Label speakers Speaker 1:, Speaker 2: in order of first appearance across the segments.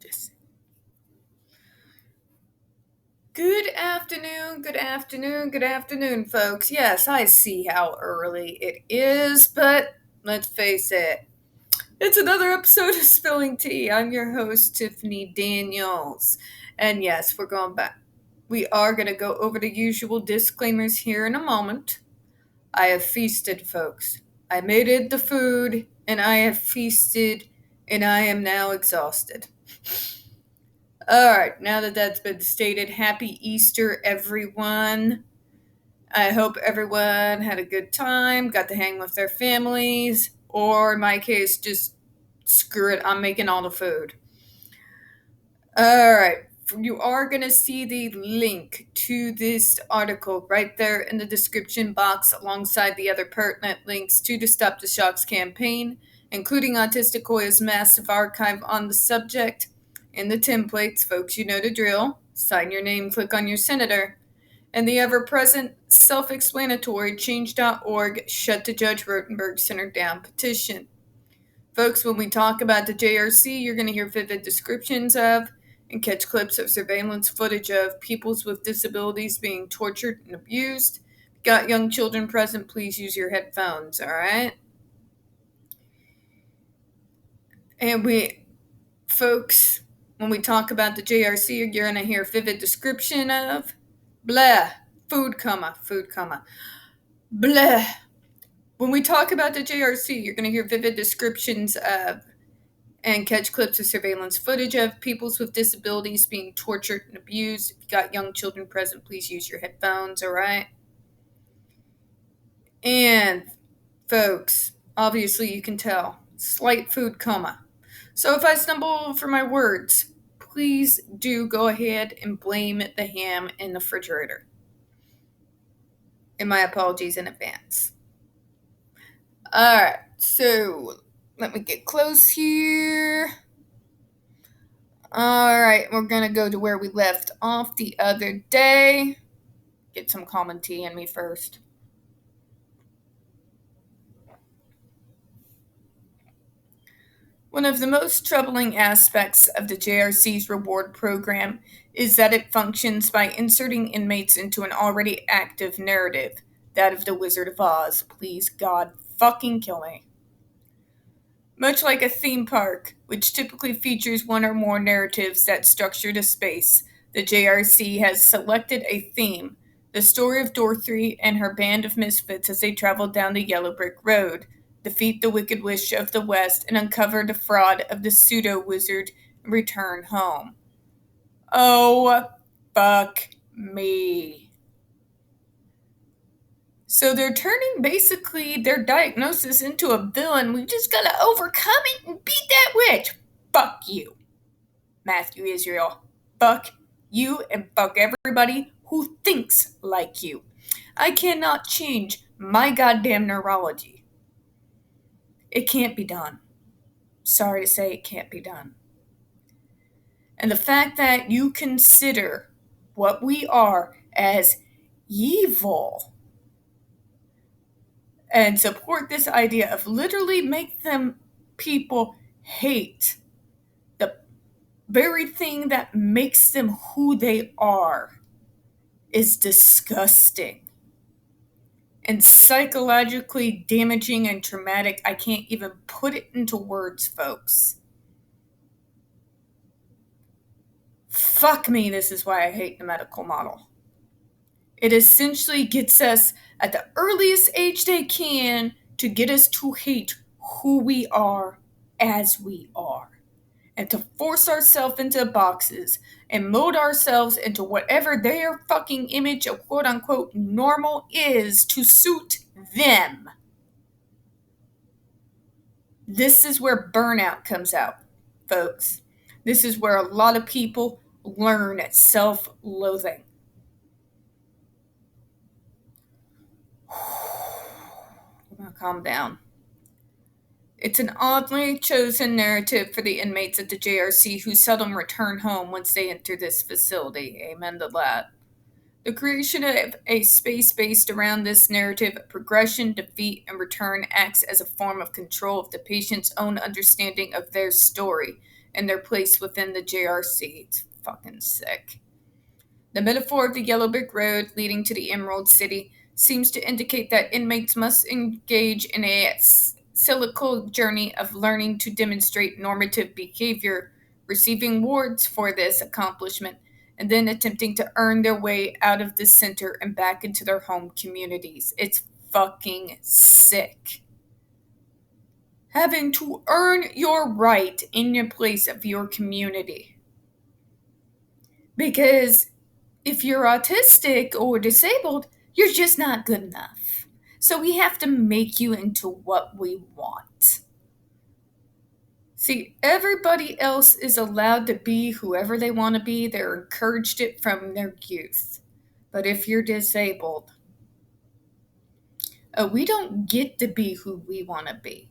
Speaker 1: this. Good afternoon, folks. Yes, I see how early it is, but let's face it, it's another episode of Spilling Tea. I'm your host, Tiffany Daniels. And yes, we're going back. We are going to go over the usual disclaimers here in a moment. I have feasted, folks. I made it the food, and I have feasted, and I am now exhausted. Alright, now that that's been stated, happy Easter, everyone. I hope everyone had a good time, got to hang with their families, or in my case, just screw it, I'm making all the food. Alright, you are going to see the link to this article right there in the description box alongside the other pertinent links to the Stop the Shocks campaign, including Autistic Hoya's massive archive on the subject. In the templates, folks, you know the drill. Sign your name, click on your senator. And the ever-present, self-explanatory Change.org Shut the Judge Rotenberg Center Down petition. Folks, when we talk about the JRC, you're going to hear vivid descriptions of and catch clips of surveillance footage of peoples with disabilities being tortured and abused. Got young children present, please use your headphones, alright? And folks, when we talk about the JRC, you're going to hear vivid description of blah, food coma, blah. When we talk about the JRC, you're going to hear vivid descriptions of and catch clips of surveillance footage of peoples with disabilities being tortured and abused. If you got young children present, please use your headphones, alright? And, folks, obviously you can tell, slight food coma. So if I stumble over my words, please do go ahead and blame the ham in the refrigerator. And my apologies in advance. Alright, so let me get close here. Alright, we're gonna go to where we left off the other day. Get some common tea in me first. One of the most troubling aspects of the JRC's reward program is that it functions by inserting inmates into an already active narrative, that of the Wizard of Oz. Please, God, fucking kill me. Much like a theme park, which typically features one or more narratives that structure the space, the JRC has selected a theme, the story of Dorothy and her band of misfits as they travel down the yellow brick road, defeat the Wicked Witch of the West, and uncover the fraud of the pseudo-wizard and return home. Oh, fuck me. So they're turning basically their diagnosis into a villain. We just gotta overcome it and beat that witch. Fuck you, Matthew Israel. Fuck you and fuck everybody who thinks like you. I cannot change my goddamn neurology. It can't be done. Sorry to say, it can't be done. And the fact that you consider what we are as evil and support this idea of literally make them people hate the very thing that makes them who they are is disgusting and psychologically damaging and traumatic. I can't even put it into words, folks. Fuck me, this is why I hate the medical model. It essentially gets us at the earliest age they can to get us to hate who we are as we are. And to force ourselves into boxes and mold ourselves into whatever their fucking image of quote-unquote normal is to suit them. This is where burnout comes out, folks. This is where a lot of people learn self-loathing. I'm gonna calm down. It's an oddly chosen narrative for the inmates at the JRC who seldom return home once they enter this facility. Amen to that. The creation of a space based around this narrative of progression, defeat, and return acts as a form of control of the patient's own understanding of their story and their place within the JRC. It's fucking sick. The metaphor of the yellow brick road leading to the Emerald City seems to indicate that inmates must engage in a cyclical journey of learning to demonstrate normative behavior, receiving rewards for this accomplishment, and then attempting to earn their way out of the center and back into their home communities. It's fucking sick. Having to earn your right in your place of your community. Because if you're autistic or disabled, you're just not good enough. So we have to make you into what we want. See, everybody else is allowed to be whoever they want to be. They're encouraged it from their youth. But if you're disabled, we don't get to be who we want to be.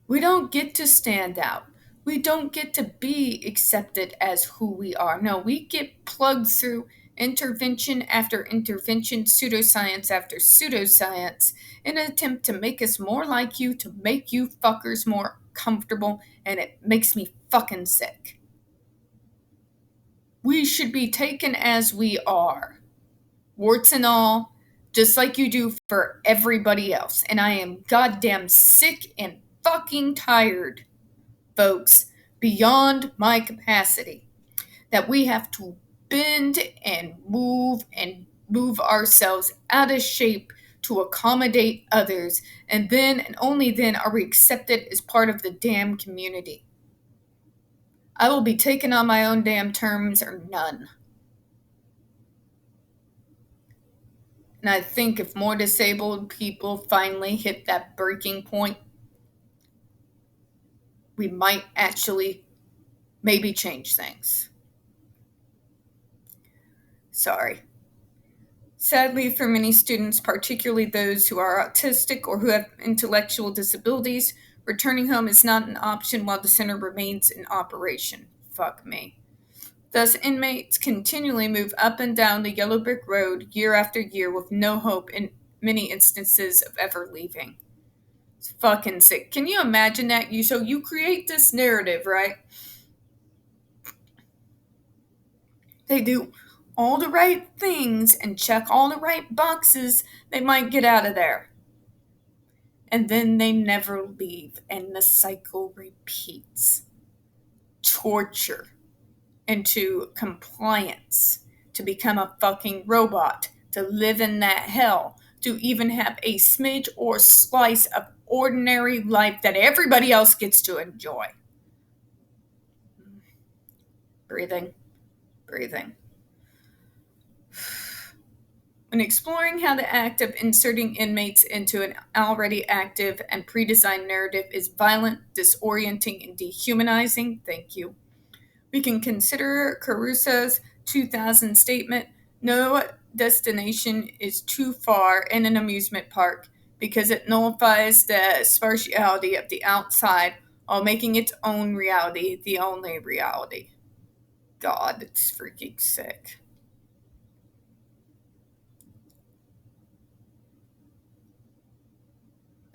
Speaker 1: We don't get to stand out. We don't get to be accepted as who we are. No, we get plugged through intervention after intervention, pseudoscience after pseudoscience, in an attempt to make us more like you, to make you fuckers more comfortable, and it makes me fucking sick. We should be taken as we are, warts and all, just like you do for everybody else. And I am goddamn sick and fucking tired, folks, beyond my capacity, that we have to bend and move ourselves out of shape to accommodate others, and then and only then are we accepted as part of the damn community. I will be taken on my own damn terms or none. And I think if more disabled people finally hit that breaking point, we might actually maybe change things. Sorry. Sadly, for many students, particularly those who are autistic or who have intellectual disabilities, returning home is not an option while the center remains in operation. Fuck me. Thus, inmates continually move up and down the yellow brick road year after year with no hope in many instances of ever leaving. It's fucking sick. Can you imagine that? So you create this narrative, right? They do all the right things and check all the right boxes, they might get out of there. And then they never leave, and the cycle repeats. Torture into compliance, to become a fucking robot, to live in that hell, to even have a smidge or slice of ordinary life that everybody else gets to enjoy. Breathing. When exploring how the act of inserting inmates into an already active and pre-designed narrative is violent, disorienting, and dehumanizing, we can consider Caruso's 2000 statement, "No destination is too far in an amusement park," because it nullifies the spatiality of the outside while making its own reality the only reality. God, it's freaking sick.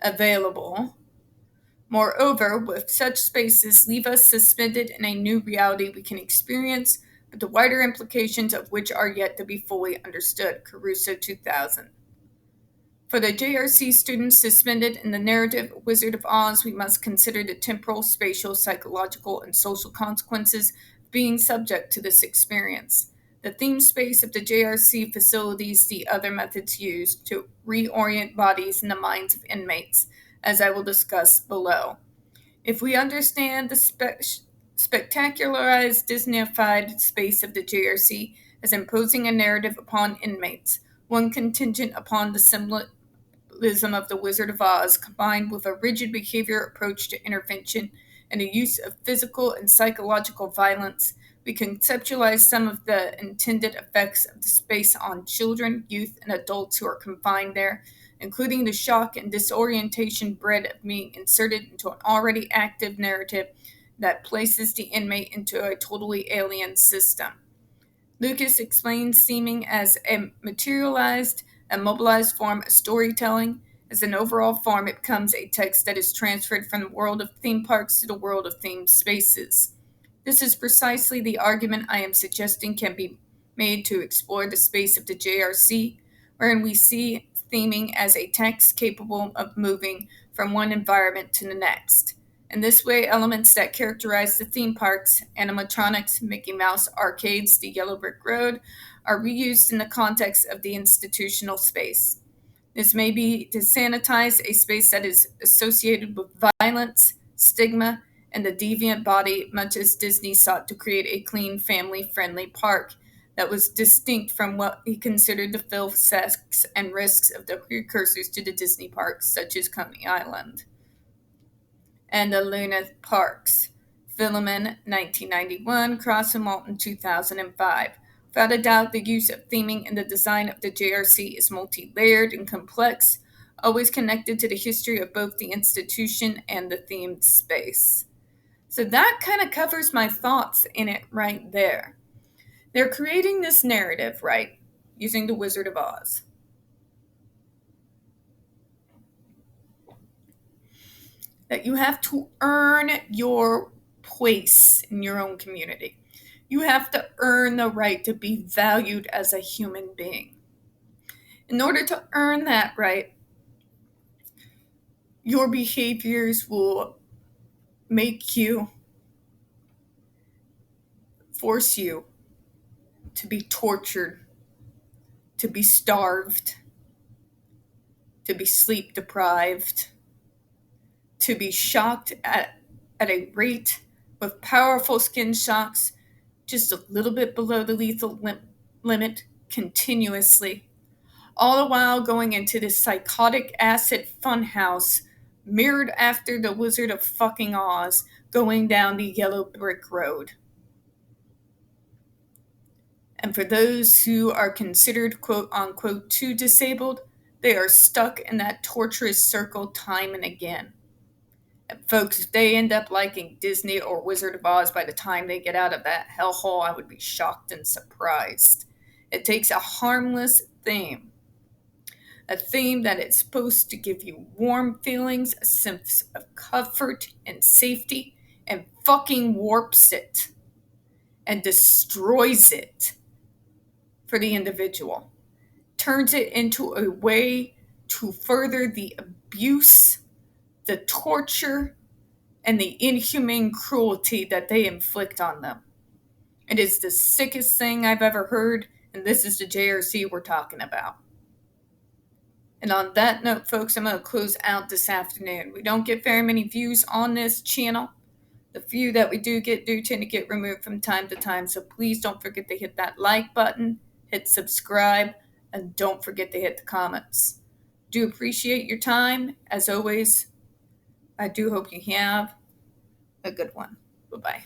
Speaker 1: Available. Moreover, with such spaces leave us suspended in a new reality we can experience, but the wider implications of which are yet to be fully understood. Caruso 2000. For the JRC students suspended in the narrative Wizard of Oz, we must consider the temporal, spatial, psychological, and social consequences of being subject to this experience. The theme space of the JRC facilitates the other methods used to reorient bodies in the minds of inmates, as I will discuss below. If we understand the spectacularized, Disneyified space of the JRC as imposing a narrative upon inmates, one contingent upon the symbolism of the Wizard of Oz, combined with a rigid behavior approach to intervention and the use of physical and psychological violence, we conceptualize some of the intended effects of the space on children, youth, and adults who are confined there, including the shock and disorientation bred of being inserted into an already active narrative that places the inmate into a totally alien system. Lucas explains seeming as a materialized and mobilized form of storytelling, As an overall form, it becomes a text that is transferred from the world of theme parks to the world of themed spaces. This is precisely the argument I am suggesting can be made to explore the space of the JRC, wherein we see theming as a text capable of moving from one environment to the next. In this way, elements that characterize the theme parks, animatronics, Mickey Mouse arcades, the Yellow Brick Road, are reused in the context of the institutional space. This may be to sanitize a space that is associated with violence, stigma, and the deviant body, much as Disney sought to create a clean, family-friendly park that was distinct from what he considered the filth, sex, and risks of the precursors to the Disney parks, such as Coney Island and the Luna Parks. Philemon, 1991, Cross and Walton, 2005. Without a doubt, the use of theming in the design of the JRC is multi-layered and complex, always connected to the history of both the institution and the themed space. So that kind of covers my thoughts in it right there. They're creating this narrative, right, using the Wizard of Oz. That you have to earn your place in your own community. You have to earn the right to be valued as a human being. In order to earn that right, your behaviors will force you to be tortured, to be starved, to be sleep deprived, to be shocked at a rate with powerful skin shocks just a little bit below the lethal limit continuously, all the while going into this psychotic acid funhouse mirrored after the Wizard of fucking Oz going down the Yellow Brick Road. And for those who are considered quote-unquote too disabled, they are stuck in that torturous circle time and again. And folks, if they end up liking Disney or Wizard of Oz by the time they get out of that hellhole, I would be shocked and surprised. It takes a harmless theme. A theme that is supposed to give you warm feelings, a sense of comfort and safety, and fucking warps it and destroys it for the individual. Turns it into a way to further the abuse, the torture, and the inhumane cruelty that they inflict on them. It is the sickest thing I've ever heard, and this is the JRC we're talking about. And on that note, folks, I'm going to close out this afternoon. We don't get very many views on this channel. The few that we do tend to get removed from time to time, so please don't forget to hit that like button, hit subscribe, and don't forget to hit the comments. Do appreciate your time. As always, I do hope you have a good one. Bye-bye.